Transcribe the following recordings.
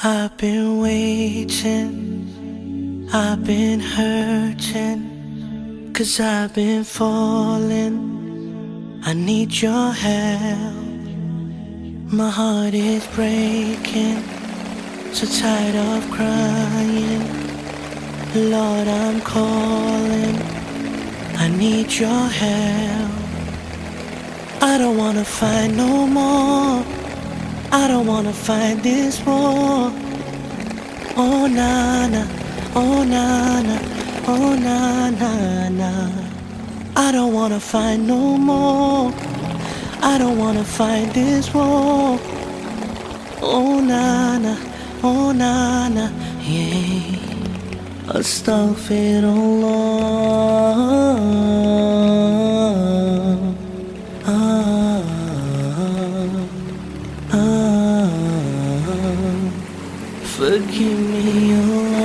I've been waiting, I've been hurting, 'cause I've been falling. I need your help. My heart is breaking, so tired of crying. Lord, I'm calling, I need your help. I don't wanna fight no more, I don't wanna fight this war. Oh na na, oh na na, oh na na na. I don't wanna fight no more, I don't wanna fight this war. Oh na na, oh na na, yeah. Astaghfirullah. Forgive me, Allah.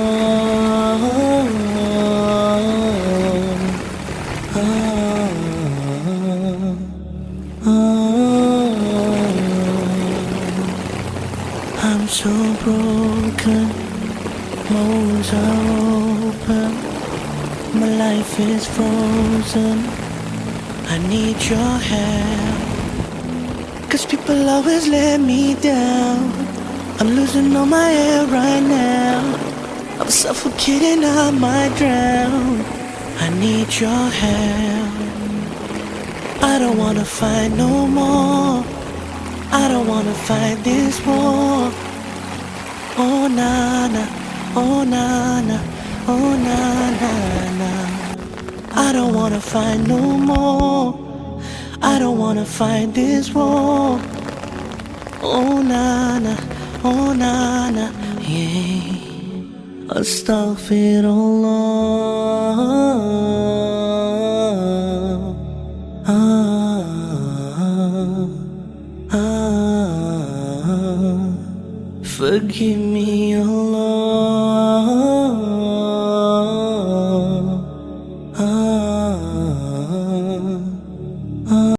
I'm so broken, my wounds are open, my life is frozen. I need your help, 'cause people always let me down. I'm losing all my air right now, I'm suffocating, I might drown. I need your help. I don't wanna fight no more, I don't wanna fight this war. Oh na na, oh na na, oh na na na. I don't wanna fight no more, I don't wanna fight this war. Oh na na, oh na na, yeah. Astaghfirullah. Forgive me, Allah.